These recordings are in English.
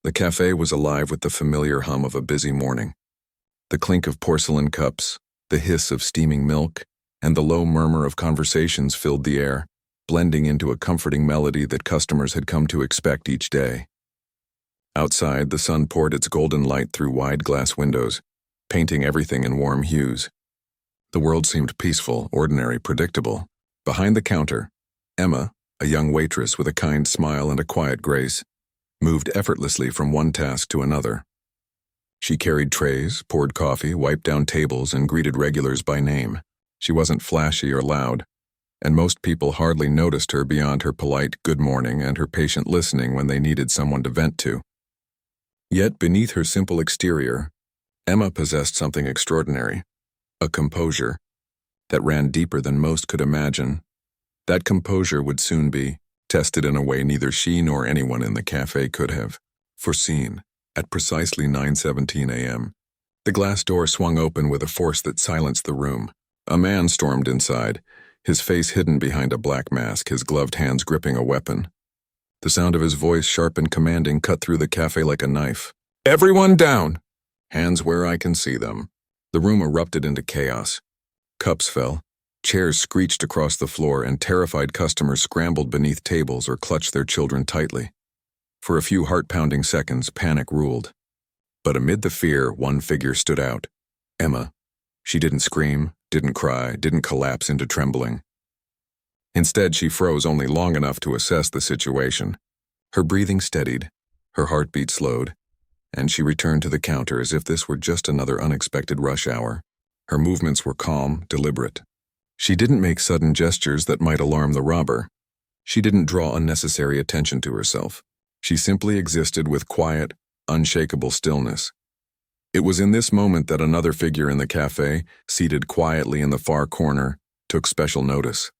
The cafe was alive with the familiar hum of a busy morning. The clink of porcelain cups, the hiss of steaming milk, and the low murmur of conversations filled the air, blending into a comforting melody that customers had come to expect each day. Outside, the sun poured its golden light through wide glass windows, painting everything in warm hues. The world seemed peaceful, ordinary, predictable. Behind the counter, Emma, a young waitress with a kind smile and a quiet grace, moved effortlessly from one task to another. She carried trays, poured coffee, wiped down tables, and greeted regulars by name. She wasn't flashy or loud, and most people hardly noticed her beyond her polite good morning and her patient listening when they needed someone to vent to. Yet beneath her simple exterior, Emma possessed something extraordinary, a composure that ran deeper than most could imagine. That composure would soon be tested in a way neither she nor anyone in the cafe could have foreseen. At precisely 9:17 a.m., the glass door swung open with a force that silenced the room. A man stormed inside, his face hidden behind a black mask, his gloved hands gripping a weapon. The sound of his voice, sharp and commanding, cut through the cafe like a knife. "Everyone down! Hands where I can see them." The room erupted into chaos. Cups fell, chairs screeched across the floor, and terrified customers scrambled beneath tables or clutched their children tightly. For a few heart-pounding seconds, panic ruled. But amid the fear, one figure stood out. Emma. She didn't scream, didn't cry, didn't collapse into trembling. Instead, she froze only long enough to assess the situation. Her breathing steadied, her heartbeat slowed, and she returned to the counter as if this were just another unexpected rush hour. Her movements were calm, deliberate. She didn't make sudden gestures that might alarm the robber. She didn't draw unnecessary attention to herself. She simply existed with quiet, unshakable stillness. It was in this moment that another figure in the cafe, seated quietly in the far corner, took special notice.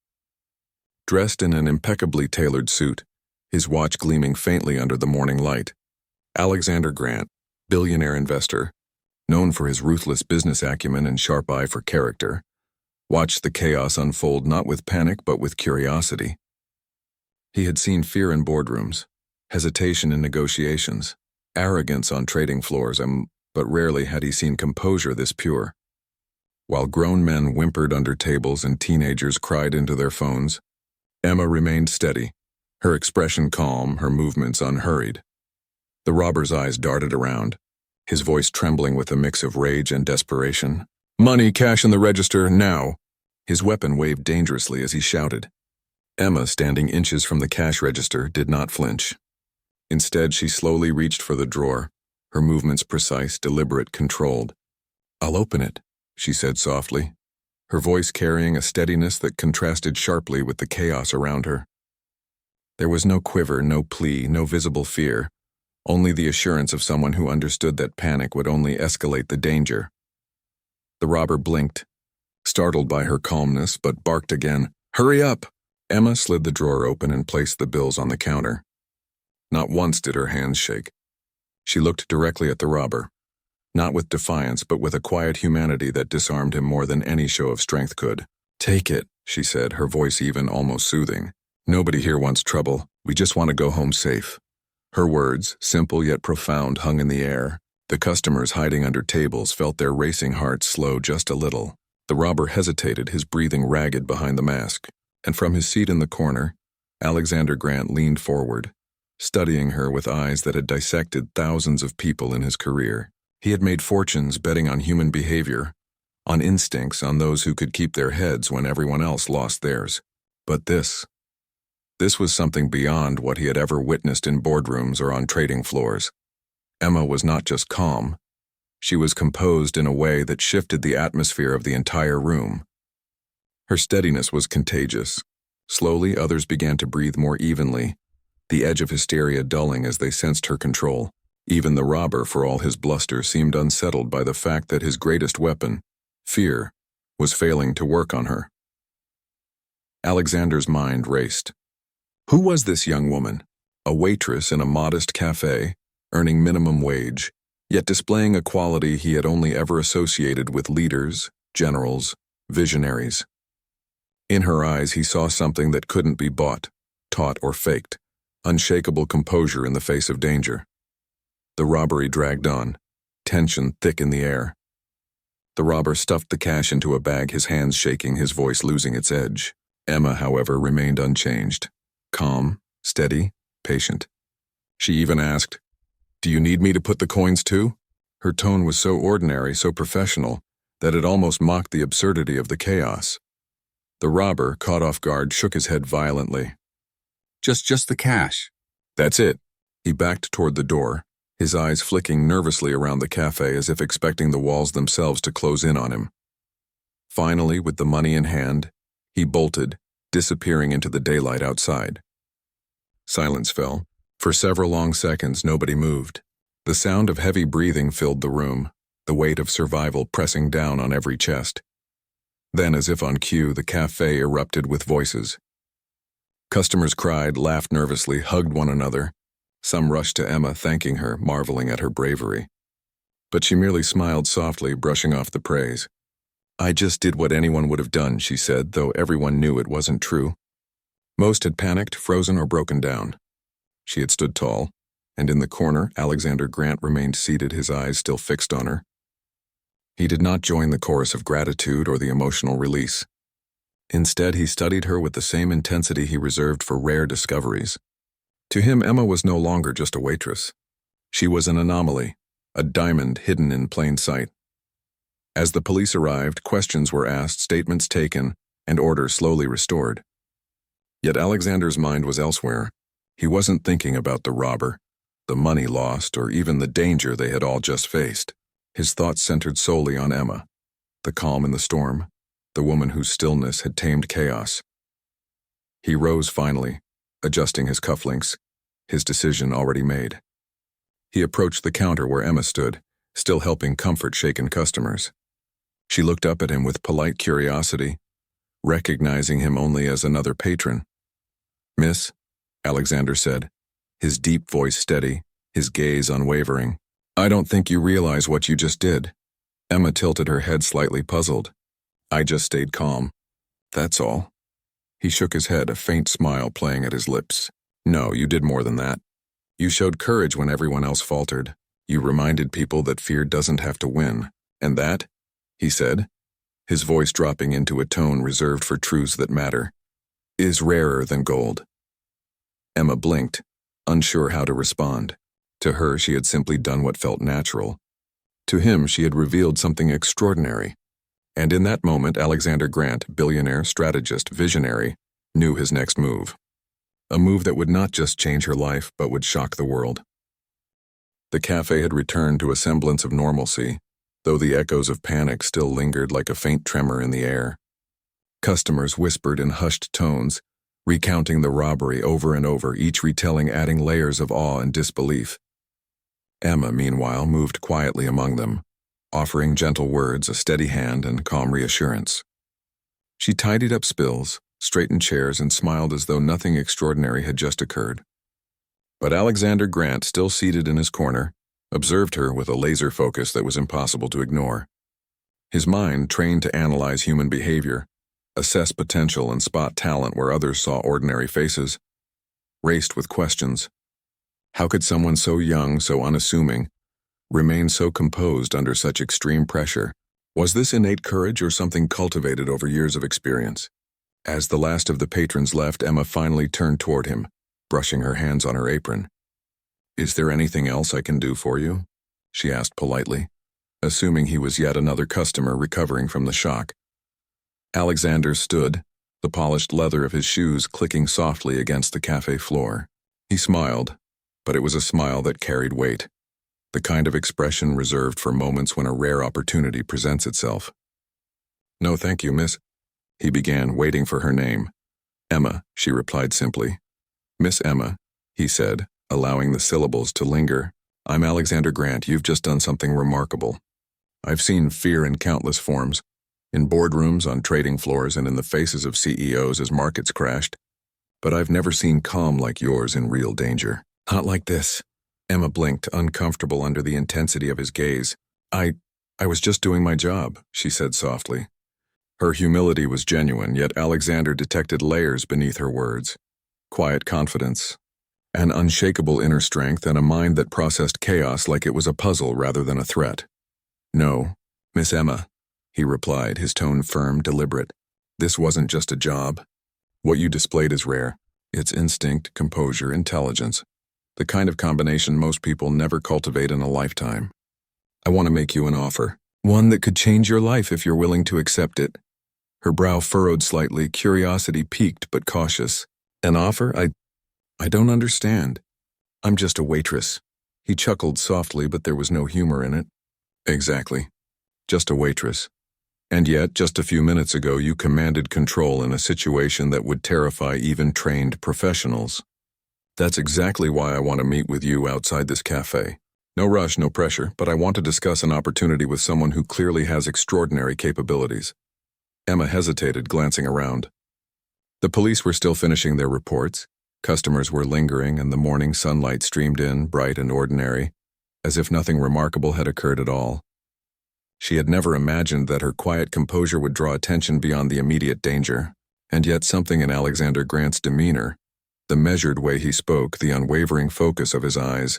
Dressed in an impeccably tailored suit, his watch gleaming faintly under the morning light, Alexander Grant, billionaire investor, known for his ruthless business acumen and sharp eye for character, watched the chaos unfold not with panic but with curiosity. He had seen fear in boardrooms, hesitation in negotiations, arrogance on trading floors, but rarely had he seen composure this pure. While grown men whimpered under tables and teenagers cried into their phones, Emma remained steady, her expression calm, her movements unhurried. The robber's eyes darted around, his voice trembling with a mix of rage and desperation. "Money, cash in the register, now!" His weapon waved dangerously as he shouted. Emma, standing inches from the cash register, did not flinch. Instead, she slowly reached for the drawer, her movements precise, deliberate, controlled. "I'll open it," she said softly, her voice carrying a steadiness that contrasted sharply with the chaos around her. There was no quiver, no plea, no visible fear, only the assurance of someone who understood that panic would only escalate the danger. The robber blinked, startled by her calmness, but barked again. "Hurry up!" Emma slid the drawer open and placed the bills on the counter. Not once did her hands shake. She looked directly at the robber, not with defiance but with a quiet humanity that disarmed him more than any show of strength could. "Take it," she said, her voice even, almost soothing. "Nobody here wants trouble. We just want to go home safe." Her words, simple yet profound, hung in the air. The customers hiding under tables felt their racing hearts slow just a little. The robber hesitated, his breathing ragged behind the mask, and from his seat in the corner, Alexander Grant leaned forward, studying her with eyes that had dissected thousands of people in his career. He had made fortunes betting on human behavior, on instincts, on those who could keep their heads when everyone else lost theirs. But this was something beyond what he had ever witnessed in boardrooms or on trading floors. Emma was not just calm. She was composed in a way that shifted the atmosphere of the entire room. Her steadiness was contagious. Slowly, others began to breathe more evenly, the edge of hysteria dulling as they sensed her control. Even the robber, for all his bluster, seemed unsettled by the fact that his greatest weapon, fear, was failing to work on her. Alexander's mind raced. Who was this young woman? A waitress in a modest cafe, earning minimum wage, yet displaying a quality he had only ever associated with leaders, generals, visionaries. In her eyes, he saw something that couldn't be bought, taught, or faked. Unshakable composure in the face of danger. The robbery dragged on, tension thick in the air. The robber stuffed the cash into a bag, his hands shaking, his voice losing its edge. Emma, however, remained unchanged, calm, steady, patient. She even asked, "Do you need me to put the coins too?" Her tone was so ordinary, so professional, that it almost mocked the absurdity of the chaos. The robber, caught off guard, shook his head violently. Just the cash." "That's it." He backed toward the door, his eyes flicking nervously around the cafe as if expecting the walls themselves to close in on him. Finally, with the money in hand, he bolted, disappearing into the daylight outside. Silence fell. For several long seconds, nobody moved. The sound of heavy breathing filled the room, the weight of survival pressing down on every chest. Then, as if on cue, the cafe erupted with voices. Customers cried, laughed nervously, hugged one another. Some rushed to Emma, thanking her, marveling at her bravery. But she merely smiled softly, brushing off the praise. "I just did what anyone would have done," she said, though everyone knew it wasn't true. Most had panicked, frozen, or broken down. She had stood tall, and in the corner, Alexander Grant remained seated, his eyes still fixed on her. He did not join the chorus of gratitude or the emotional release. Instead, he studied her with the same intensity he reserved for rare discoveries. To him, Emma was no longer just a waitress. She was an anomaly, a diamond hidden in plain sight. As the police arrived, questions were asked, statements taken, and order slowly restored. Yet Alexander's mind was elsewhere. He wasn't thinking about the robber, the money lost, or even the danger they had all just faced. His thoughts centered solely on Emma, the calm in the storm, the woman whose stillness had tamed chaos. He rose finally, adjusting his cufflinks, his decision already made. He approached the counter where Emma stood, still helping comfort shaken customers. She looked up at him with polite curiosity, recognizing him only as another patron. "Miss," Alexander said, his deep voice steady, his gaze unwavering. "I don't think you realize what you just did." Emma tilted her head, slightly puzzled. "I just stayed calm. That's all." He shook his head, a faint smile playing at his lips. "No, you did more than that. You showed courage when everyone else faltered. You reminded people that fear doesn't have to win. And that," he said, his voice dropping into a tone reserved for truths that matter, "is rarer than gold." Emma blinked, unsure how to respond. To her, she had simply done what felt natural. To him, she had revealed something extraordinary. And in that moment, Alexander Grant, billionaire, strategist, visionary, knew his next move. A move that would not just change her life, but would shock the world. The cafe had returned to a semblance of normalcy, though the echoes of panic still lingered like a faint tremor in the air. Customers whispered in hushed tones, recounting the robbery over and over, each retelling adding layers of awe and disbelief. Emma, meanwhile, moved quietly among them, offering gentle words, a steady hand, and calm reassurance. She tidied up spills, straightened chairs, and smiled as though nothing extraordinary had just occurred. But Alexander Grant, still seated in his corner, observed her with a laser focus that was impossible to ignore. His mind, trained to analyze human behavior, assess potential and spot talent where others saw ordinary faces, raced with questions. How could someone so young, so unassuming, remain so composed under such extreme pressure? Was this innate courage or something cultivated over years of experience? As the last of the patrons left, Emma finally turned toward him, brushing her hands on her apron. "Is there anything else I can do for you?" she asked politely, assuming he was yet another customer recovering from the shock. Alexander stood, the polished leather of his shoes clicking softly against the cafe floor. He smiled, but it was a smile that carried weight, the kind of expression reserved for moments when a rare opportunity presents itself. "No, thank you, miss," he began, waiting for her name. "Emma," she replied simply. "Miss Emma," he said, allowing the syllables to linger. "I'm Alexander Grant. You've just done something remarkable. I've seen fear in countless forms, in boardrooms, on trading floors, and in the faces of CEOs as markets crashed. But I've never seen calm like yours in real danger. Not like this." Emma blinked, uncomfortable under the intensity of his gaze. I was just doing my job," she said softly. Her humility was genuine, yet Alexander detected layers beneath her words. Quiet confidence, An unshakable inner strength and a mind that processed chaos like it was a puzzle rather than a threat. "No, Miss Emma," he replied, his tone firm, deliberate. "This wasn't just a job. What you displayed is rare. It's instinct, composure, intelligence. The kind of combination most people never cultivate in a lifetime. I want to make you an offer. One that could change your life if you're willing to accept it." Her brow furrowed slightly, curiosity piqued but cautious. "An offer? I don't understand." "I'm just a waitress." He chuckled softly, but there was no humor in it. "Exactly. Just a waitress. And yet, just a few minutes ago, you commanded control in a situation that would terrify even trained professionals. That's exactly why I want to meet with you outside this cafe. No rush, no pressure, but I want to discuss an opportunity with someone who clearly has extraordinary capabilities." Emma hesitated, glancing around. The police were still finishing their reports. Customers were lingering, and the morning sunlight streamed in, bright and ordinary, as if nothing remarkable had occurred at all. She had never imagined that her quiet composure would draw attention beyond the immediate danger, and yet something in Alexander Grant's demeanor, the measured way he spoke, the unwavering focus of his eyes,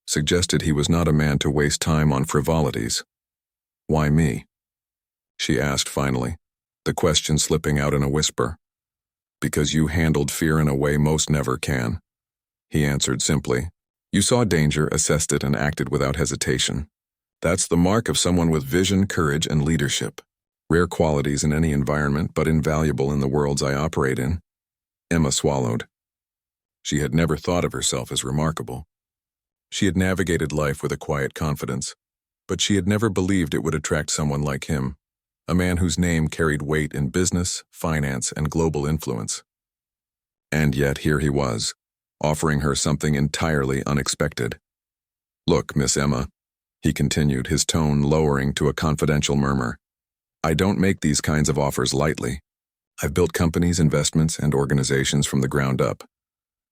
suggested he was not a man to waste time on frivolities. "Why me?" she asked finally, the question slipping out in a whisper. "Because you handled fear in a way most never can," he answered simply. "You saw danger, assessed it, and acted without hesitation. That's the mark of someone with vision, courage, and leadership. Rare qualities in any environment, but invaluable in the worlds I operate in." Emma swallowed. She had never thought of herself as remarkable. She had navigated life with a quiet confidence, but she had never believed it would attract someone like him, a man whose name carried weight in business, finance, and global influence. And yet here he was, offering her something entirely unexpected. "Look, Miss Emma," he continued, his tone lowering to a confidential murmur, "I don't make these kinds of offers lightly. I've built companies, investments, and organizations from the ground up.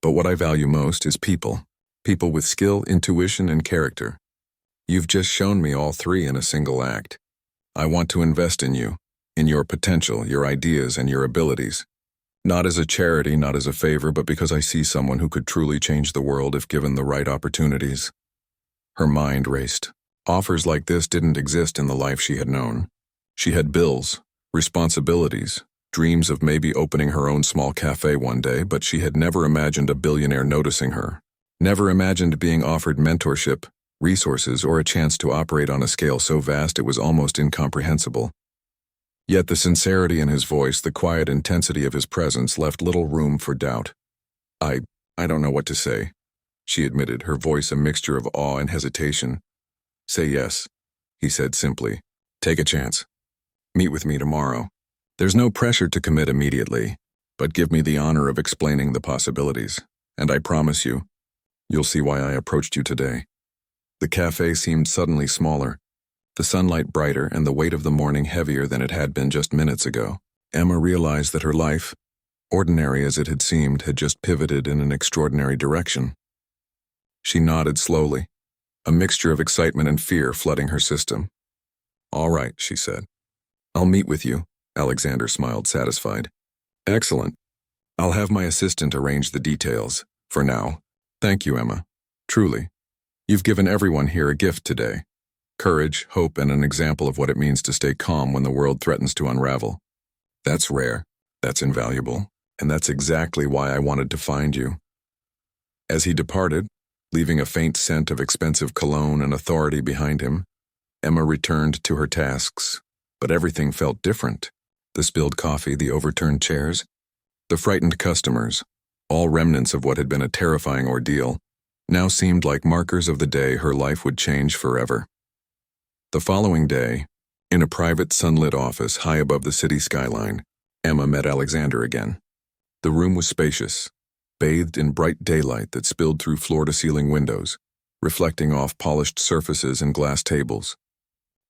But what I value most is people with skill, intuition, and character. You've just shown me all three in a single act. I want to invest in you, in your potential, your ideas, and your abilities. Not as a charity, not as a favor, but because I see someone who could truly change the world if given the right opportunities." Her mind raced. Offers like this didn't exist in the life she had known. She had bills, responsibilities, dreams of maybe opening her own small cafe one day, but she had never imagined a billionaire noticing her. Never imagined being offered mentorship, resources, or a chance to operate on a scale so vast it was almost incomprehensible. Yet the sincerity in his voice, the quiet intensity of his presence left little room for doubt. I don't know what to say," she admitted, her voice a mixture of awe and hesitation. "Say yes," he said simply. "Take a chance. Meet with me tomorrow. There's no pressure to commit immediately, but give me the honor of explaining the possibilities, and I promise you'll see why I approached you today." The cafe seemed suddenly smaller, the sunlight brighter and the weight of the morning heavier than it had been just minutes ago. Emma realized that her life, ordinary as it had seemed, had just pivoted in an extraordinary direction. She nodded slowly, a mixture of excitement and fear flooding her system. "All right," she said. "I'll meet with you." Alexander smiled, satisfied. "Excellent. I'll have my assistant arrange the details. For now, thank you, Emma. Truly. You've given everyone here a gift today. Courage, hope, and an example of what it means to stay calm when the world threatens to unravel. That's rare, that's invaluable, and that's exactly why I wanted to find you." As he departed, leaving a faint scent of expensive cologne and authority behind him, Emma returned to her tasks, but everything felt different. The spilled coffee, the overturned chairs, the frightened customers, all remnants of what had been a terrifying ordeal, now seemed like markers of the day her life would change forever. The following day, in a private sunlit office high above the city skyline, Emma met Alexander again. The room was spacious, bathed in bright daylight that spilled through floor-to-ceiling windows, reflecting off polished surfaces and glass tables.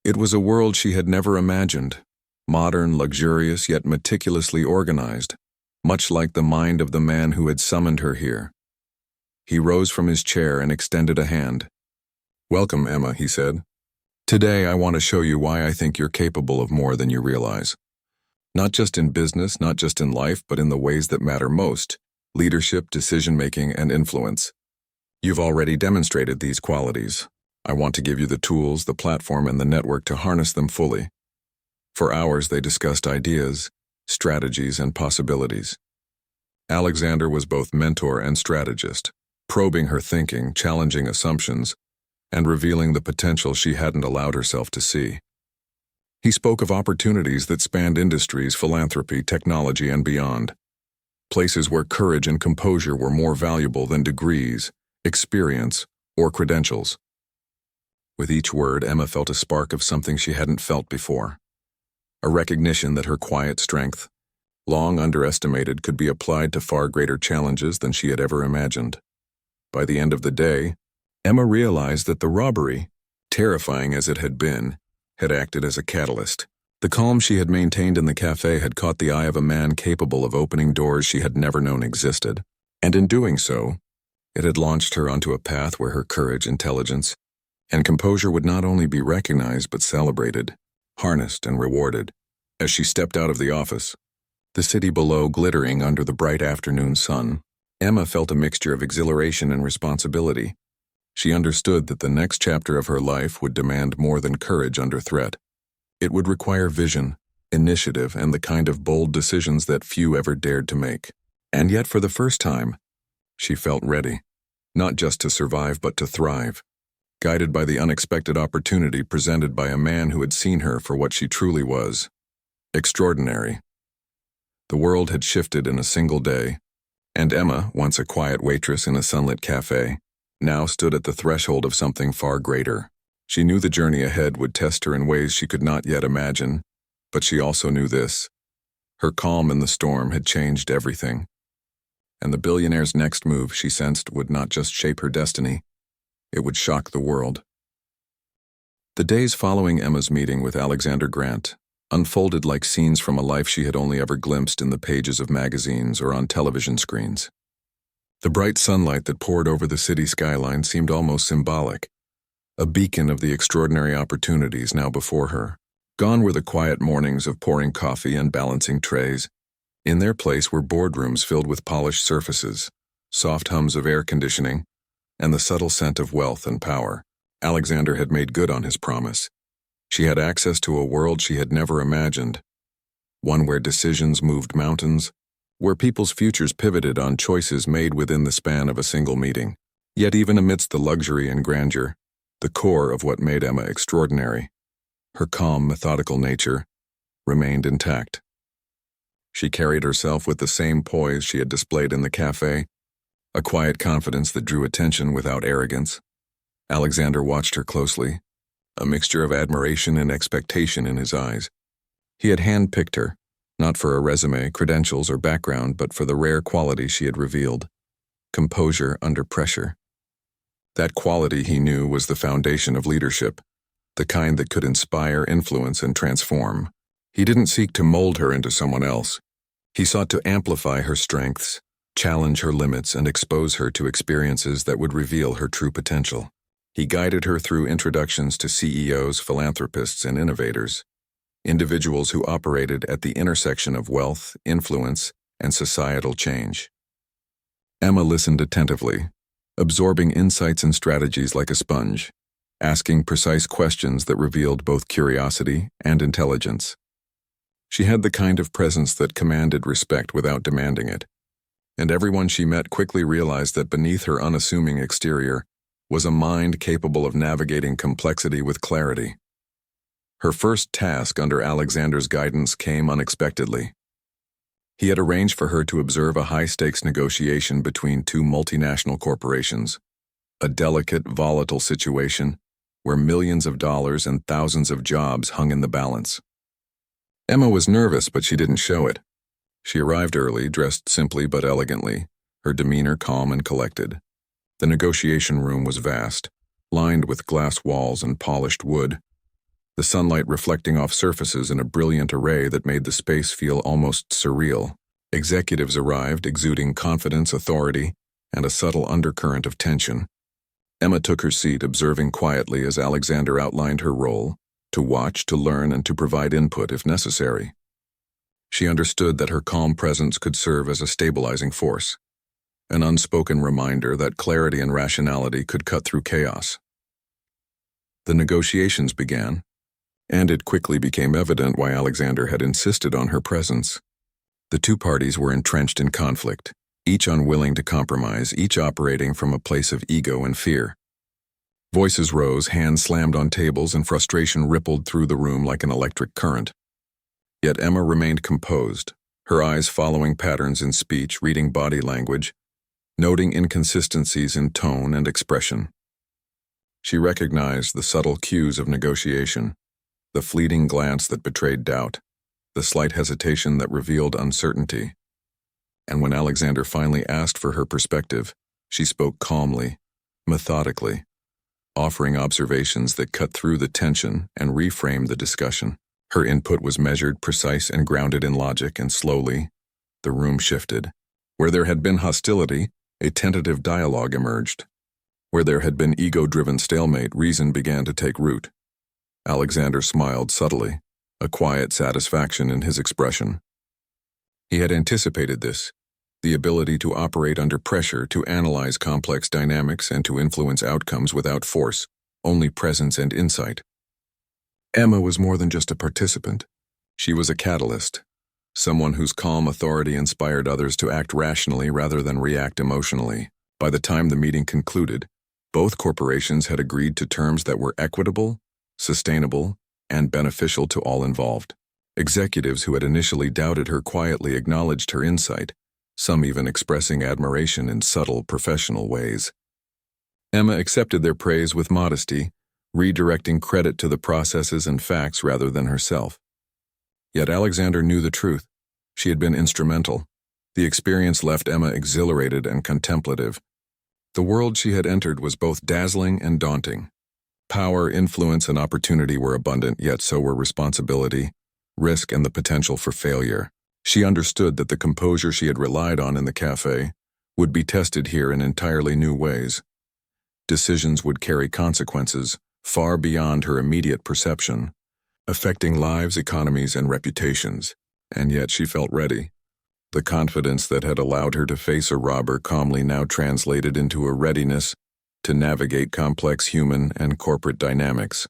It was a world she had never imagined, modern, luxurious, yet meticulously organized, much like the mind of the man who had summoned her here. He rose from his chair and extended a hand. "Welcome, Emma," he said. "Today I want to show you why I think you're capable of more than you realize. Not just in business, not just in life, but in the ways that matter most, leadership, decision-making, and influence. You've already demonstrated these qualities. I want to give you the tools, the platform, and the network to harness them fully. For hours, they discussed ideas, strategies, and possibilities. Alexander was both mentor and strategist, probing her thinking, challenging assumptions, and revealing the potential she hadn't allowed herself to see. He spoke of opportunities that spanned industries, philanthropy, technology, and beyond. Places where courage and composure were more valuable than degrees, experience, or credentials. With each word, Emma felt a spark of something she hadn't felt before. A recognition that her quiet strength, long underestimated, could be applied to far greater challenges than she had ever imagined. By the end of the day, Emma realized that the robbery, terrifying as it had been, had acted as a catalyst. The calm she had maintained in the café had caught the eye of a man capable of opening doors she had never known existed, and in doing so, it had launched her onto a path where her courage, intelligence, and composure would not only be recognized but celebrated, harnessed, and rewarded. As she stepped out of the office, the city below glittering under the bright afternoon sun, Emma felt a mixture of exhilaration and responsibility. She understood that the next chapter of her life would demand more than courage under threat. It would require vision, initiative, and the kind of bold decisions that few ever dared to make. And yet, for the first time, she felt ready, not just to survive but to thrive, guided by the unexpected opportunity presented by a man who had seen her for what she truly was: extraordinary. The world had shifted in a single day, and Emma, once a quiet waitress in a sunlit café, now stood at the threshold of something far greater. She knew the journey ahead would test her in ways she could not yet imagine, but she also knew this: her calm in the storm had changed everything. And the billionaire's next move, she sensed, would not just shape her destiny, it would shock the world. The days following Emma's meeting with Alexander Grant unfolded like scenes from a life she had only ever glimpsed in the pages of magazines or on television screens. The bright sunlight that poured over the city skyline seemed almost symbolic, a beacon of the extraordinary opportunities now before her. Gone were the quiet mornings of pouring coffee and balancing trays. In their place were boardrooms filled with polished surfaces, soft hums of air conditioning, and the subtle scent of wealth and power. Alexander had made good on his promise. She had access to a world she had never imagined, one where decisions moved mountains, where people's futures pivoted on choices made within the span of a single meeting. Yet even amidst the luxury and grandeur, the core of what made Emma extraordinary, her calm, methodical nature, remained intact. She carried herself with the same poise she had displayed in the café, a quiet confidence that drew attention without arrogance. Alexander watched her closely, a mixture of admiration and expectation in his eyes. He had handpicked her, not for a resume, credentials, or background, but for the rare quality she had revealed: composure under pressure. That quality, he knew, was the foundation of leadership, the kind that could inspire, influence, and transform. He didn't seek to mold her into someone else. He sought to amplify her strengths, challenge her limits, and expose her to experiences that would reveal her true potential. He guided her through introductions to CEOs, philanthropists, and innovators, individuals who operated at the intersection of wealth, influence, and societal change. Emma listened attentively, absorbing insights and strategies like a sponge, asking precise questions that revealed both curiosity and intelligence. She had the kind of presence that commanded respect without demanding it, and everyone she met quickly realized that beneath her unassuming exterior was a mind capable of navigating complexity with clarity. Her first task under Alexander's guidance came unexpectedly. He had arranged for her to observe a high-stakes negotiation between two multinational corporations, a delicate, volatile situation where millions of dollars and thousands of jobs hung in the balance. Emma was nervous, but she didn't show it. She arrived early, dressed simply but elegantly, her demeanor calm and collected. The negotiation room was vast, lined with glass walls and polished wood, the sunlight reflecting off surfaces in a brilliant array that made the space feel almost surreal. Executives arrived, exuding confidence, authority, and a subtle undercurrent of tension. Emma took her seat, observing quietly as Alexander outlined her role: to watch, to learn, and to provide input if necessary. She understood that her calm presence could serve as a stabilizing force. an unspoken reminder that clarity and rationality could cut through chaos. The negotiations began, and it quickly became evident why Alexander had insisted on her presence. The two parties were entrenched in conflict, each unwilling to compromise, each operating from a place of ego and fear. Voices rose, hands slammed on tables, and frustration rippled through the room like an electric current. Yet Emma remained composed, her eyes following patterns in speech, reading body language, noting inconsistencies in tone and expression. She recognized the subtle cues of negotiation, the fleeting glance that betrayed doubt, the slight hesitation that revealed uncertainty. And when Alexander finally asked for her perspective, she spoke calmly, methodically, offering observations that cut through the tension and reframed the discussion. Her input was measured, precise, and grounded in logic, and slowly, the room shifted. Where there had been hostility, a tentative dialogue emerged. Where there had been ego-driven stalemate, reason began to take root. Alexander smiled subtly, a quiet satisfaction in his expression. He had anticipated this, the ability to operate under pressure, to analyze complex dynamics, and to influence outcomes without force, only presence and insight. Emma was more than just a participant. She was a catalyst, someone whose calm authority inspired others to act rationally rather than react emotionally. By the time the meeting concluded, both corporations had agreed to terms that were equitable, sustainable, and beneficial to all involved. Executives who had initially doubted her quietly acknowledged her insight, some even expressing admiration in subtle, professional ways. Emma accepted their praise with modesty, redirecting credit to the processes and facts rather than herself. Yet Alexander knew the truth. She had been instrumental. The experience left Emma exhilarated and contemplative. The world she had entered was both dazzling and daunting. Power, influence, and opportunity were abundant, yet so were responsibility, risk, and the potential for failure. She understood that the composure she had relied on in the café would be tested here in entirely new ways. Decisions would carry consequences far beyond her immediate perception, affecting lives, economies, and reputations. And yet she felt ready. The confidence that had allowed her to face a robber calmly now translated into a readiness to navigate complex human and corporate dynamics.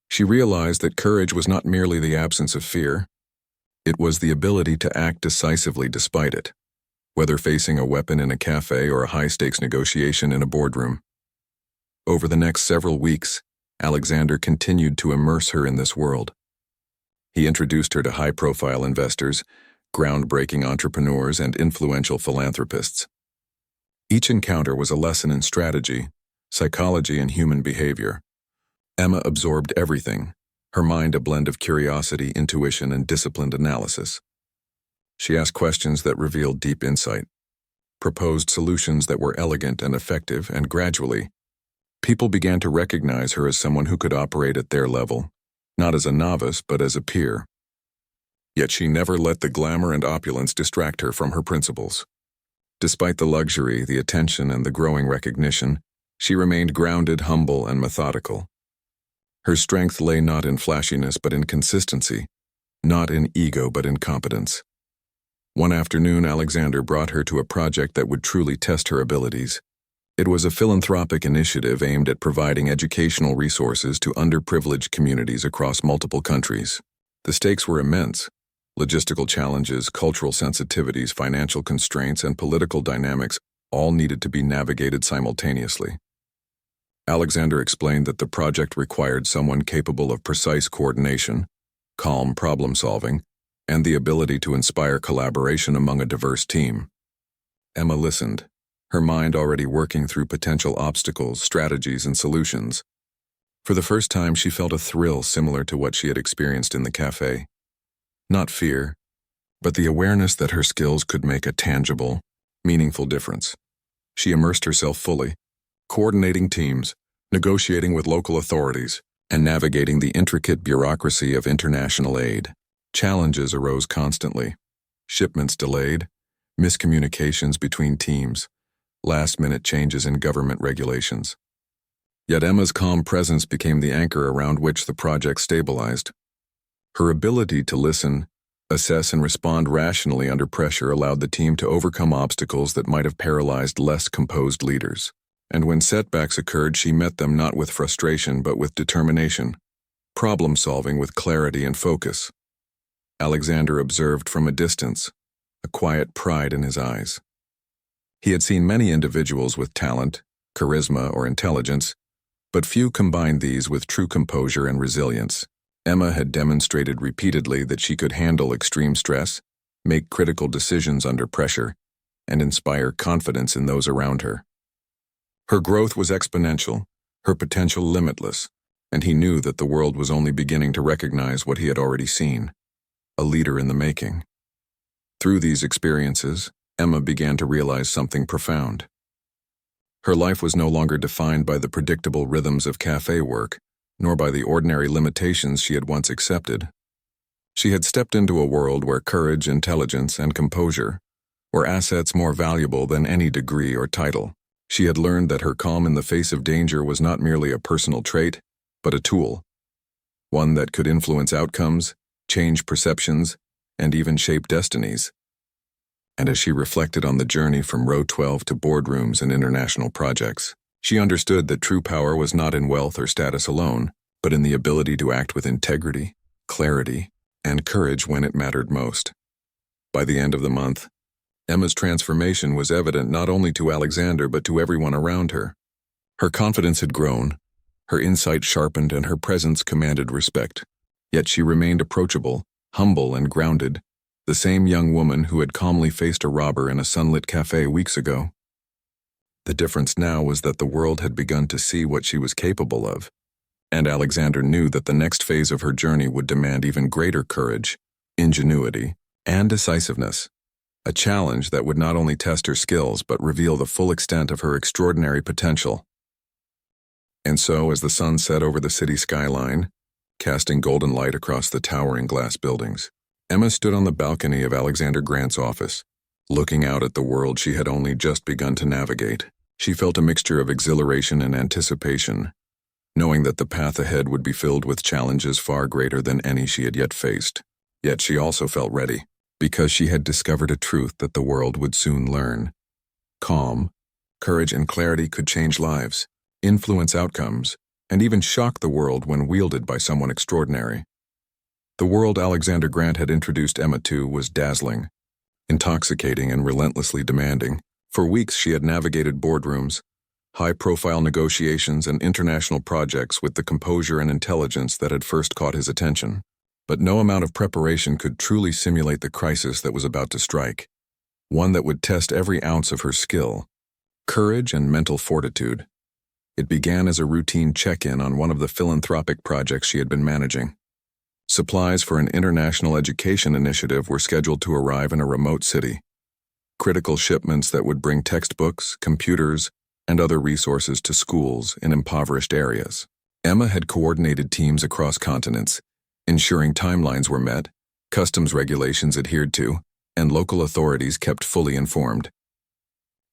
She realized that courage was not merely the absence of fear. It was the ability to act decisively despite it, whether facing a weapon in a café or a high-stakes negotiation in a boardroom. Over the next several weeks, Alexander continued to immerse her in this world. He introduced her to high-profile investors, groundbreaking entrepreneurs, and influential philanthropists. Each encounter was a lesson in strategy, psychology, and human behavior. Emma absorbed everything, her mind a blend of curiosity, intuition, and disciplined analysis. She asked questions that revealed deep insight, proposed solutions that were elegant and effective, and gradually, people began to recognize her as someone who could operate at their level, not as a novice, but as a peer. Yet she never let the glamour and opulence distract her from her principles. Despite the luxury, the attention, and the growing recognition, she remained grounded, humble, and methodical. Her strength lay not in flashiness but in consistency, not in ego but in competence. One afternoon, Alexander brought her to a project that would truly test her abilities. It was a philanthropic initiative aimed at providing educational resources to underprivileged communities across multiple countries. The stakes were immense. Logistical challenges, cultural sensitivities, financial constraints, and political dynamics all needed to be navigated simultaneously. Alexander explained that the project required someone capable of precise coordination, calm problem-solving, and the ability to inspire collaboration among a diverse team. Emma listened, her mind already working through potential obstacles, strategies, and solutions. For the first time, she felt a thrill similar to what she had experienced in the café. Not fear, but the awareness that her skills could make a tangible, meaningful difference. She immersed herself fully, coordinating teams, negotiating with local authorities, and navigating the intricate bureaucracy of international aid. Challenges arose constantly. Shipments delayed, miscommunications between teams, last-minute changes in government regulations. Yet Emma's calm presence became the anchor around which the project stabilized. Her ability to listen, Assess and respond rationally under pressure allowed the team to overcome obstacles that might have paralyzed less composed leaders. And when setbacks occurred, she met them not with frustration but with determination, problem-solving with clarity and focus. Alexander observed from a distance, a quiet pride in his eyes. He had seen many individuals with talent, charisma, or intelligence, but few combined these with true composure and resilience. Emma had demonstrated repeatedly that she could handle extreme stress, make critical decisions under pressure, and inspire confidence in those around her. Her growth was exponential, her potential limitless, and he knew that the world was only beginning to recognize what he had already seen, a leader in the making. Through these experiences, Emma began to realize something profound. Her life was no longer defined by the predictable rhythms of café work, nor by the ordinary limitations she had once accepted. She had stepped into a world where courage, intelligence, and composure were assets more valuable than any degree or title. She had learned that her calm in the face of danger was not merely a personal trait, but a tool, one that could influence outcomes, change perceptions, and even shape destinies. And as she reflected on the journey from row 12 to boardrooms and international projects, she understood that true power was not in wealth or status alone, but in the ability to act with integrity, clarity, and courage when it mattered most. By the end of the month, Emma's transformation was evident not only to Alexander but to everyone around her. Her confidence had grown, her insight sharpened, and her presence commanded respect. Yet she remained approachable, humble, and grounded, the same young woman who had calmly faced a robber in a sunlit café weeks ago. The difference now was that the world had begun to see what she was capable of, and Alexander knew that the next phase of her journey would demand even greater courage, ingenuity, and decisiveness, a challenge that would not only test her skills but reveal the full extent of her extraordinary potential. And so, as the sun set over the city skyline, casting golden light across the towering glass buildings, Emma stood on the balcony of Alexander Grant's office, looking out at the world she had only just begun to navigate. She felt a mixture of exhilaration and anticipation, knowing that the path ahead would be filled with challenges far greater than any she had yet faced. Yet she also felt ready, because she had discovered a truth that the world would soon learn. Calm, courage, and clarity could change lives, influence outcomes, and even shock the world when wielded by someone extraordinary. The world Alexander Grant had introduced Emma to was dazzling, intoxicating, and relentlessly demanding. For weeks she had navigated boardrooms, high-profile negotiations, and international projects with the composure and intelligence that had first caught his attention. But no amount of preparation could truly simulate the crisis that was about to strike, one that would test every ounce of her skill, courage, and mental fortitude. It began as a routine check-in on one of the philanthropic projects she had been managing. Supplies for an international education initiative were scheduled to arrive in a remote city. Critical shipments that would bring textbooks, computers, and other resources to schools in impoverished areas. Emma had coordinated teams across continents, ensuring timelines were met, customs regulations adhered to, and local authorities kept fully informed.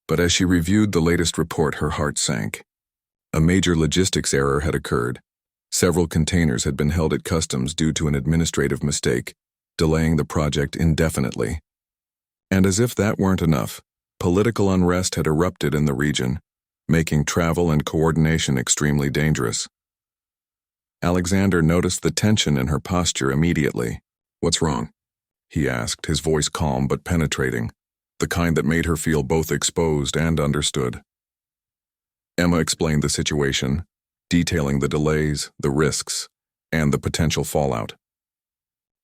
But as she reviewed the latest report, her heart sank. A major logistics error had occurred. Several containers had been held at customs due to an administrative mistake, delaying the project indefinitely. And as if that weren't enough, political unrest had erupted in the region, making travel and coordination extremely dangerous. Alexander noticed the tension in her posture immediately. "What's wrong?" he asked, his voice calm but penetrating, the kind that made her feel both exposed and understood. Emma explained the situation, detailing the delays, the risks, and the potential fallout.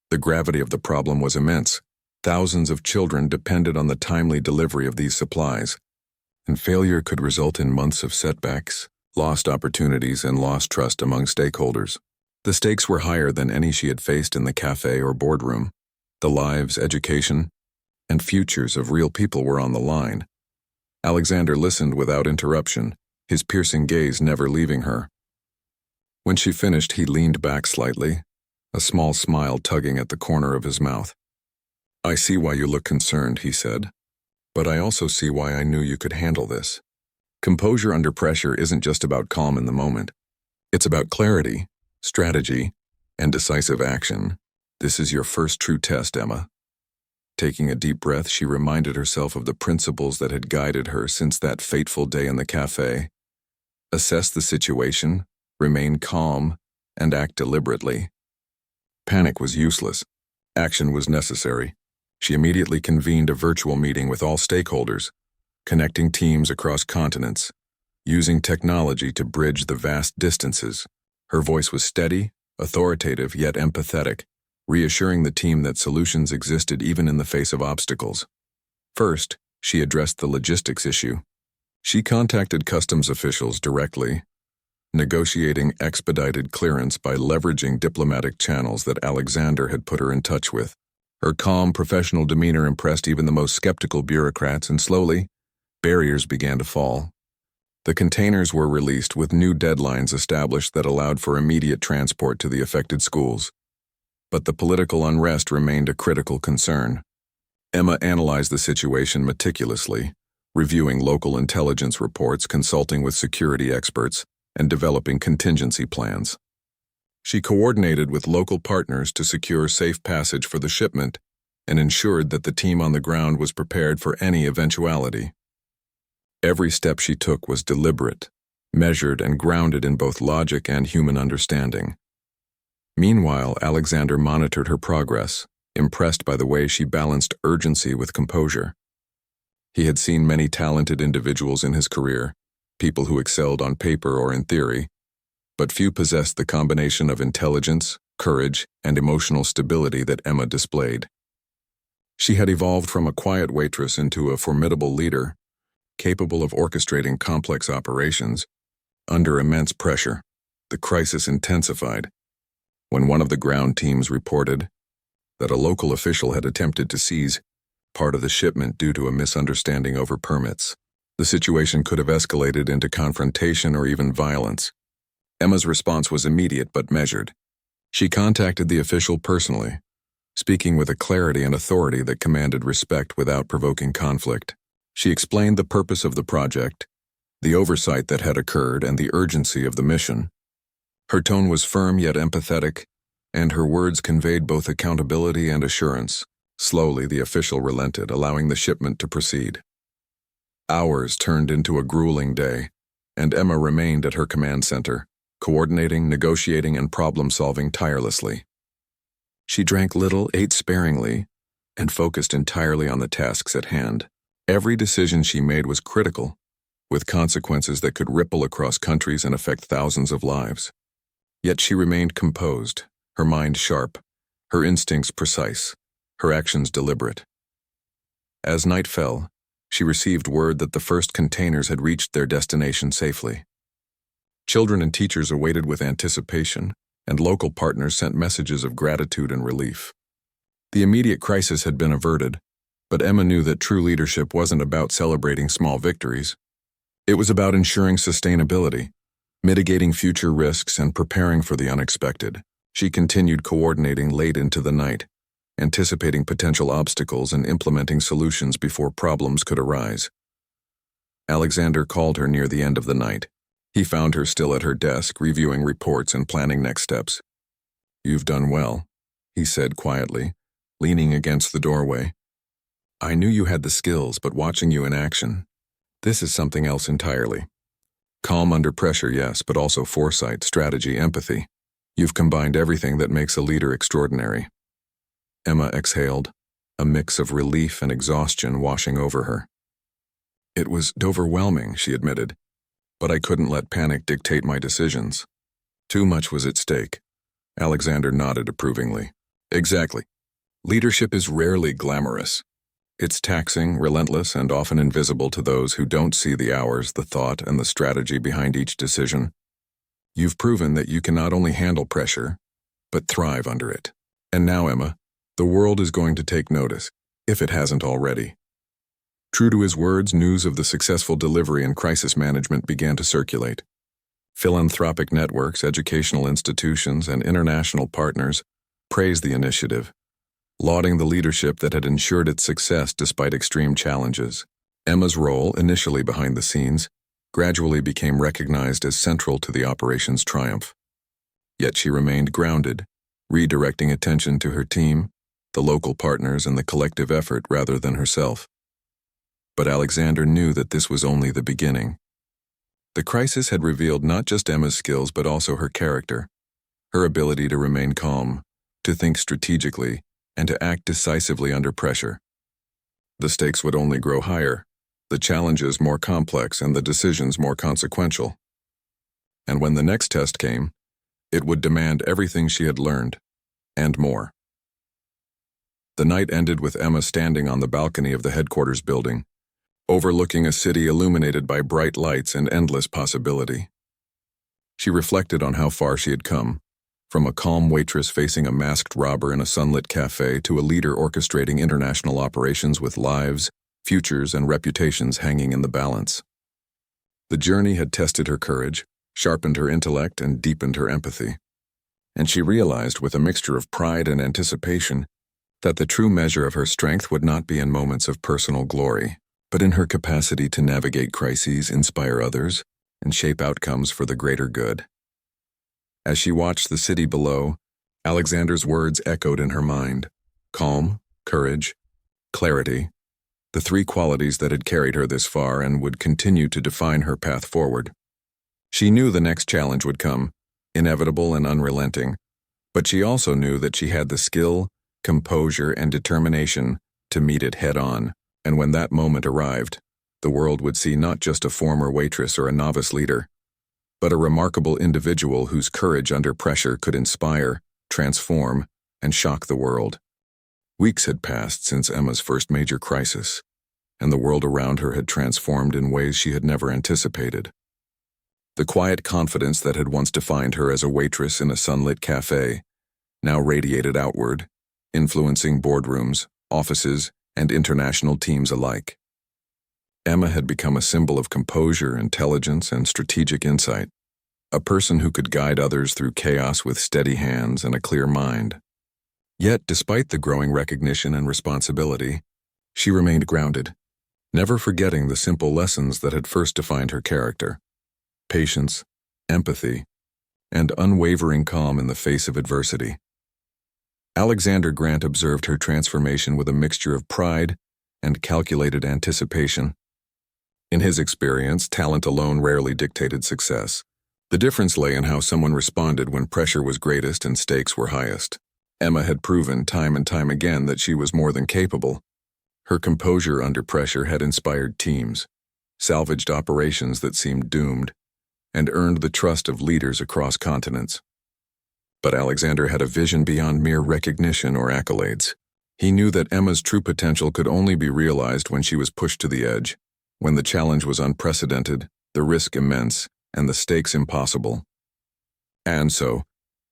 The gravity of the problem was immense. Thousands of children depended on the timely delivery of these supplies, and failure could result in months of setbacks, lost opportunities, and lost trust among stakeholders. The stakes were higher than any she had faced in the cafe or boardroom. The lives, education, and futures of real people were on the line. Alexander listened without interruption, his piercing gaze never leaving her. When she finished, he leaned back slightly, a small smile tugging at the corner of his mouth. "I see why you look concerned," he said, "but I also see why I knew you could handle this. Composure under pressure isn't just about calm in the moment. It's about clarity, strategy, and decisive action. This is your first true test, Emma. Taking a deep breath, she reminded herself of the principles that had guided her since that fateful day in the café. Assess the situation, remain calm, and act deliberately. Panic was useless. Action was necessary. She immediately convened a virtual meeting with all stakeholders, connecting teams across continents, using technology to bridge the vast distances. Her voice was steady, authoritative, yet empathetic, reassuring the team that solutions existed even in the face of obstacles. First, she addressed the logistics issue. She contacted customs officials directly, negotiating expedited clearance by leveraging diplomatic channels that Alexander had put her in touch with. Her calm, professional demeanor impressed even the most skeptical bureaucrats, and slowly, barriers began to fall. The containers were released with new deadlines established that allowed for immediate transport to the affected schools. But the political unrest remained a critical concern. Emma analyzed the situation meticulously, reviewing local intelligence reports, consulting with security experts, and developing contingency plans. She coordinated with local partners to secure safe passage for the shipment and ensured that the team on the ground was prepared for any eventuality. Every step she took was deliberate, measured, and grounded in both logic and human understanding. Meanwhile, Alexander monitored her progress, impressed by the way she balanced urgency with composure. He had seen many talented individuals in his career, people who excelled on paper or in theory, but few possessed the combination of intelligence, courage, and emotional stability that Emma displayed. She had evolved from a quiet waitress into a formidable leader, capable of orchestrating complex operations under immense pressure. The crisis intensified when one of the ground teams reported that a local official had attempted to seize part of the shipment due to a misunderstanding over permits. The situation could have escalated into confrontation or even violence. Emma's response was immediate but measured. She contacted the official personally, speaking with a clarity and authority that commanded respect without provoking conflict. She explained the purpose of the project, the oversight that had occurred, and the urgency of the mission. Her tone was firm yet empathetic, and her words conveyed both accountability and assurance. Slowly, the official relented, allowing the shipment to proceed. Hours turned into a grueling day, and Emma remained at her command center, coordinating, negotiating, and problem-solving tirelessly. She drank little, ate sparingly, and focused entirely on the tasks at hand. Every decision she made was critical, with consequences that could ripple across countries and affect thousands of lives. Yet she remained composed, her mind sharp, her instincts precise, her actions deliberate. As night fell, she received word that the first containers had reached their destination safely. Children and teachers awaited with anticipation, and local partners sent messages of gratitude and relief. The immediate crisis had been averted, but Emma knew that true leadership wasn't about celebrating small victories. It was about ensuring sustainability, mitigating future risks, and preparing for the unexpected. She continued coordinating late into the night, anticipating potential obstacles and implementing solutions before problems could arise. Alexander called her near the end of the night. He found her still at her desk, reviewing reports and planning next steps. "You've done well," he said quietly, leaning against the doorway. "I knew you had the skills, but watching you in action, this is something else entirely. Calm under pressure, yes, but also foresight, strategy, empathy. You've combined everything that makes a leader extraordinary." Emma exhaled, a mix of relief and exhaustion washing over her. "It was overwhelming," she admitted, "but I couldn't let panic dictate my decisions. Too much was at stake." Alexander nodded approvingly. "Exactly. Leadership is rarely glamorous. It's taxing, relentless, and often invisible to those who don't see the hours, the thought, and the strategy behind each decision. You've proven that you can not only handle pressure, but thrive under it. And now, Emma, the world is going to take notice, if it hasn't already." True to his words, news of the successful delivery and crisis management began to circulate. Philanthropic networks, educational institutions, and international partners praised the initiative, lauding the leadership that had ensured its success despite extreme challenges. Emma's role, initially behind the scenes, gradually became recognized as central to the operation's triumph. Yet she remained grounded, redirecting attention to her team, the local partners, and the collective effort rather than herself. But Alexander knew that this was only the beginning. The crisis had revealed not just Emma's skills but also her character, her ability to remain calm, to think strategically, and to act decisively under pressure. The stakes would only grow higher, the challenges more complex, and the decisions more consequential. And when the next test came, it would demand everything she had learned, and more. The night ended with Emma standing on the balcony of the headquarters building, overlooking a city illuminated by bright lights and endless possibility. She reflected on how far she had come, from a calm waitress facing a masked robber in a sunlit café to a leader orchestrating international operations with lives, futures, and reputations hanging in the balance. The journey had tested her courage, sharpened her intellect, and deepened her empathy. And she realized, with a mixture of pride and anticipation, that the true measure of her strength would not be in moments of personal glory, but in her capacity to navigate crises, inspire others, and shape outcomes for the greater good. As she watched the city below, Alexander's words echoed in her mind: calm, courage, clarity, the three qualities that had carried her this far and would continue to define her path forward. She knew the next challenge would come, inevitable and unrelenting, but she also knew that she had the skill, composure, and determination to meet it head-on. And when that moment arrived, the world would see not just a former waitress or a novice leader, but a remarkable individual whose courage under pressure could inspire, transform, and shock the world. Weeks had passed since Emma's first major crisis, and the world around her had transformed in ways she had never anticipated. The quiet confidence that had once defined her as a waitress in a sunlit cafe now radiated outward, influencing boardrooms, offices, and international teams alike. Emma had become a symbol of composure, intelligence, and strategic insight, a person who could guide others through chaos with steady hands and a clear mind. Yet, despite the growing recognition and responsibility, she remained grounded, never forgetting the simple lessons that had first defined her character: patience, empathy, and unwavering calm in the face of adversity. Alexander Grant observed her transformation with a mixture of pride and calculated anticipation. In his experience, talent alone rarely dictated success. The difference lay in how someone responded when pressure was greatest and stakes were highest. Emma had proven time and time again that she was more than capable. Her composure under pressure had inspired teams, salvaged operations that seemed doomed, and earned the trust of leaders across continents. But Alexander had a vision beyond mere recognition or accolades. He knew that Emma's true potential could only be realized when she was pushed to the edge, when the challenge was unprecedented, the risk immense, and the stakes impossible. And so,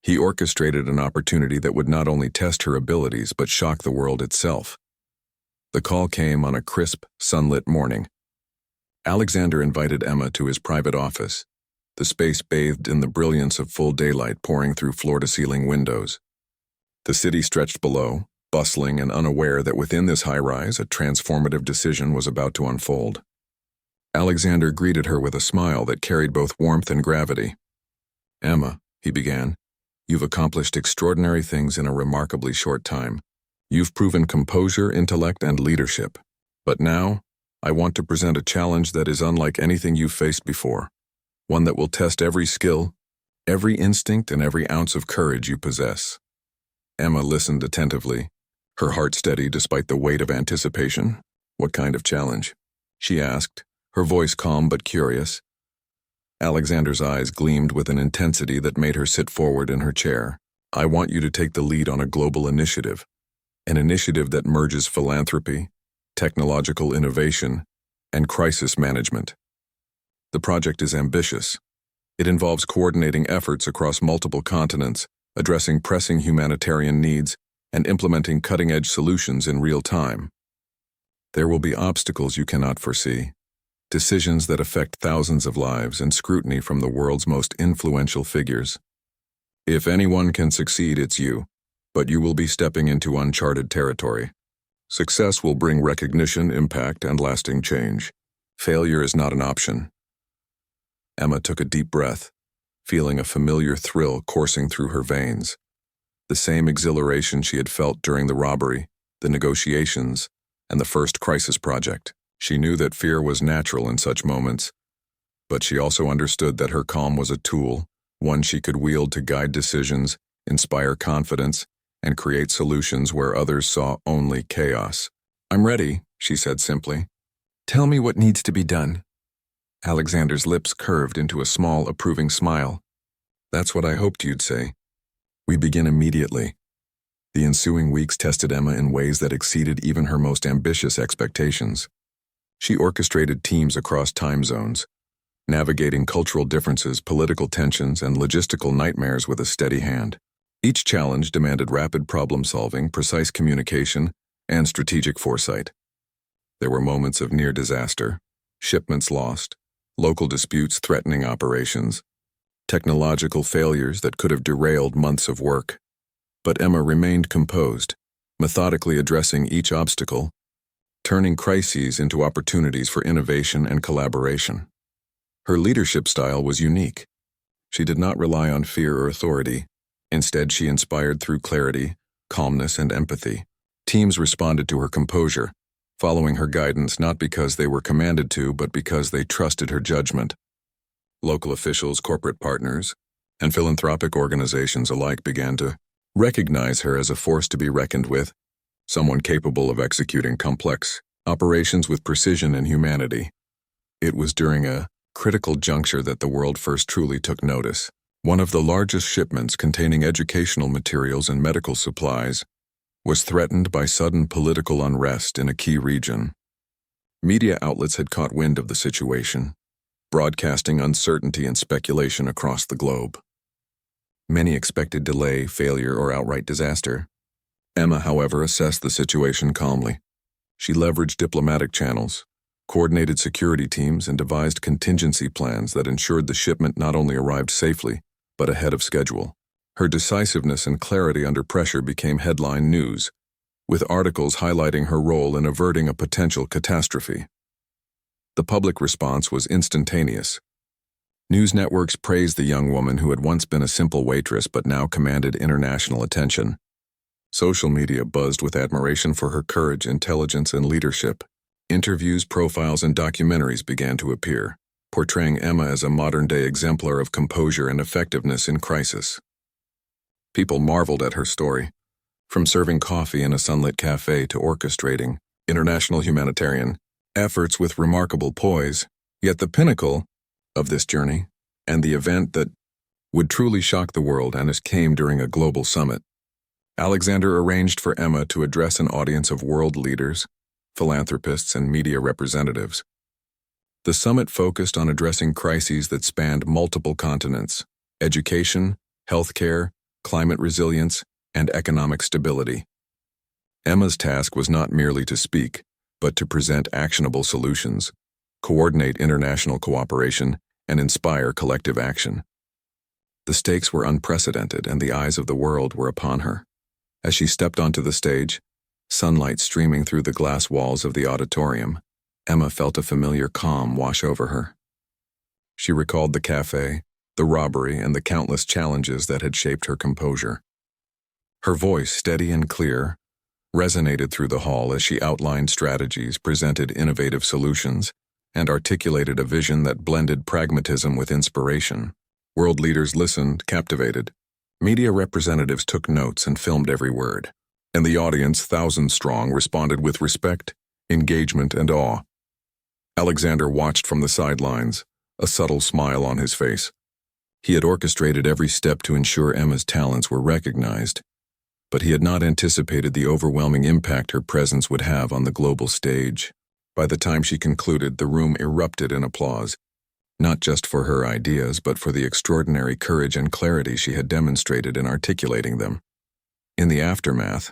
he orchestrated an opportunity that would not only test her abilities but shock the world itself. The call came on a crisp, sunlit morning. Alexander invited Emma to his private office, the space bathed in the brilliance of full daylight pouring through floor-to-ceiling windows. The city stretched below, bustling and unaware that within this high-rise a transformative decision was about to unfold. Alexander greeted her with a smile that carried both warmth and gravity. "Emma," he began, "you've accomplished extraordinary things in a remarkably short time. You've proven composure, intellect, and leadership. But now, I want to present a challenge that is unlike anything you've faced before. One that will test every skill, every instinct, and every ounce of courage you possess." Emma listened attentively, her heart steady despite the weight of anticipation. "What kind of challenge?" she asked, her voice calm but curious. Alexander's eyes gleamed with an intensity that made her sit forward in her chair. "I want you to take the lead on a global initiative, an initiative that merges philanthropy, technological innovation, and crisis management. The project is ambitious. It involves coordinating efforts across multiple continents, addressing pressing humanitarian needs, and implementing cutting-edge solutions in real time. There will be obstacles you cannot foresee, decisions that affect thousands of lives, and scrutiny from the world's most influential figures. If anyone can succeed, it's you, but you will be stepping into uncharted territory. Success will bring recognition, impact, and lasting change. Failure is not an option." Emma took a deep breath, feeling a familiar thrill coursing through her veins. the same exhilaration she had felt during the robbery, the negotiations, and the first crisis project. She knew that fear was natural in such moments, but she also understood that her calm was a tool, one she could wield to guide decisions, inspire confidence, and create solutions where others saw only chaos. "I'm ready," she said simply. "Tell me what needs to be done." Alexander's lips curved into a small, approving smile. "That's what I hoped you'd say. We begin immediately." The ensuing weeks tested Emma in ways that exceeded even her most ambitious expectations. She orchestrated teams across time zones, navigating cultural differences, political tensions, and logistical nightmares with a steady hand. Each challenge demanded rapid problem-solving, precise communication, and strategic foresight. There were moments of near disaster, shipments lost, local disputes threatening operations, technological failures that could have derailed months of work. But Emma remained composed, methodically addressing each obstacle, turning crises into opportunities for innovation and collaboration. Her leadership style was unique. She did not rely on fear or authority. Instead, she inspired through clarity, calmness, and empathy. Teams responded to her composure, following her guidance not because they were commanded to, but because they trusted her judgment. Local officials, corporate partners, and philanthropic organizations alike began to recognize her as a force to be reckoned with, someone capable of executing complex operations with precision and humanity. It was during a critical juncture that the world first truly took notice. One of the largest shipments containing educational materials and medical supplies was threatened by sudden political unrest in a key region. Media outlets had caught wind of the situation, broadcasting uncertainty and speculation across the globe. Many expected delay, failure, or outright disaster. Emma, however, assessed the situation calmly. She leveraged diplomatic channels, coordinated security teams, and devised contingency plans that ensured the shipment not only arrived safely, but ahead of schedule. Her decisiveness and clarity under pressure became headline news, with articles highlighting her role in averting a potential catastrophe. The public response was instantaneous. News networks praised the young woman who had once been a simple waitress but now commanded international attention. Social media buzzed with admiration for her courage, intelligence, and leadership. Interviews, profiles, and documentaries began to appear, portraying Emma as a modern-day exemplar of composure and effectiveness in crisis. People marveled at her story, from serving coffee in a sunlit café to orchestrating international humanitarian efforts with remarkable poise. Yet the pinnacle of this journey, and the event that would truly shock the world, and it came during a global summit. Alexander arranged for Emma to address an audience of world leaders, philanthropists, and media representatives. The summit focused on addressing crises that spanned multiple continents: education, healthcare, climate resilience, and economic stability. Emma's task was not merely to speak, but to present actionable solutions, coordinate international cooperation, and inspire collective action. The stakes were unprecedented, and the eyes of the world were upon her. As she stepped onto the stage, sunlight streaming through the glass walls of the auditorium, Emma felt a familiar calm wash over her. She recalled the café, the robbery, and the countless challenges that had shaped her composure. Her voice, steady and clear, resonated through the hall as she outlined strategies, presented innovative solutions, and articulated a vision that blended pragmatism with inspiration. World leaders listened, captivated. Media representatives took notes and filmed every word. And the audience, thousands strong, responded with respect, engagement, and awe. Alexander watched from the sidelines, a subtle smile on his face. He had orchestrated every step to ensure Emma's talents were recognized, but he had not anticipated the overwhelming impact her presence would have on the global stage. By the time she concluded, the room erupted in applause, not just for her ideas, but for the extraordinary courage and clarity she had demonstrated in articulating them. In the aftermath,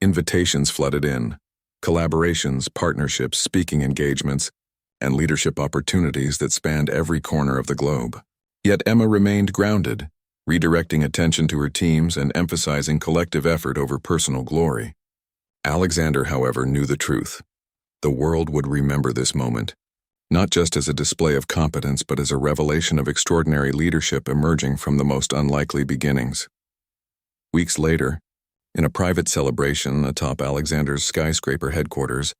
invitations flooded in, collaborations, partnerships, speaking engagements, and leadership opportunities that spanned every corner of the globe. Yet Emma remained grounded, redirecting attention to her teams and emphasizing collective effort over personal glory. Alexander, however, knew the truth. The world would remember this moment, not just as a display of competence, but as a revelation of extraordinary leadership emerging from the most unlikely beginnings. Weeks later, in a private celebration atop Alexander's skyscraper headquarters,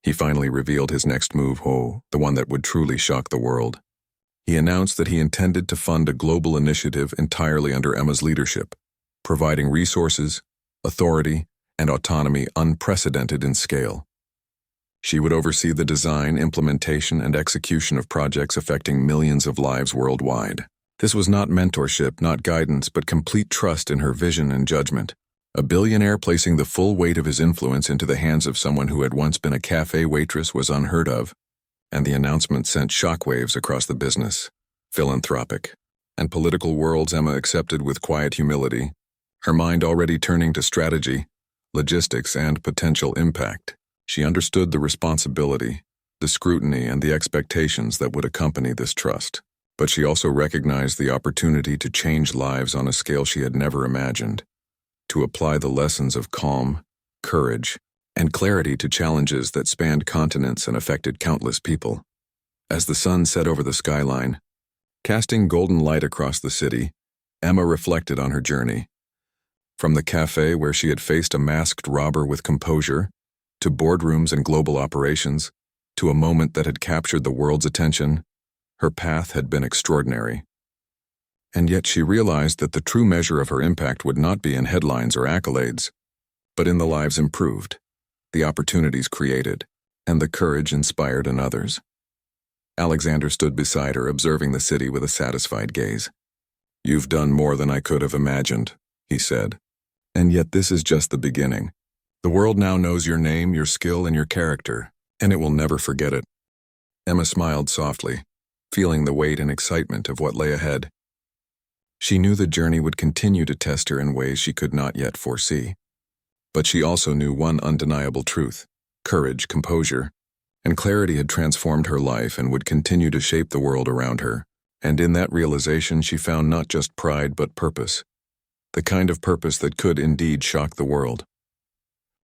he finally revealed his next move, the one that would truly shock the world. He announced that he intended to fund a global initiative entirely under Emma's leadership, providing resources, authority, and autonomy unprecedented in scale. She would oversee the design, implementation, and execution of projects affecting millions of lives worldwide. This was not mentorship, not guidance, but complete trust in her vision and judgment. A billionaire placing the full weight of his influence into the hands of someone who had once been a café waitress was unheard of, and the announcement sent shockwaves across the business, philanthropic, and political worlds Emma accepted with quiet humility, her mind already turning to strategy, logistics, and potential impact. She understood the responsibility, the scrutiny, and the expectations that would accompany this trust. But she also recognized the opportunity to change lives on a scale she had never imagined, to apply the lessons of calm, courage, and clarity to challenges that spanned continents and affected countless people. As the sun set over the skyline, casting golden light across the city, Emma reflected on her journey. From the café where she had faced a masked robber with composure, to boardrooms and global operations, to a moment that had captured the world's attention, her path had been extraordinary. And yet she realized that the true measure of her impact would not be in headlines or accolades, but in the lives improved, the opportunities created, and the courage inspired in others. Alexander stood beside her, observing the city with a satisfied gaze. "You've done more than I could have imagined," he said. "And yet this is just the beginning. The world now knows your name, your skill, and your character, and it will never forget it." Emma smiled softly, feeling the weight and excitement of what lay ahead. She knew the journey would continue to test her in ways she could not yet foresee. But she also knew one undeniable truth: courage, composure, and clarity had transformed her life and would continue to shape the world around her. And in that realization she found not just pride but purpose, the kind of purpose that could indeed shock the world.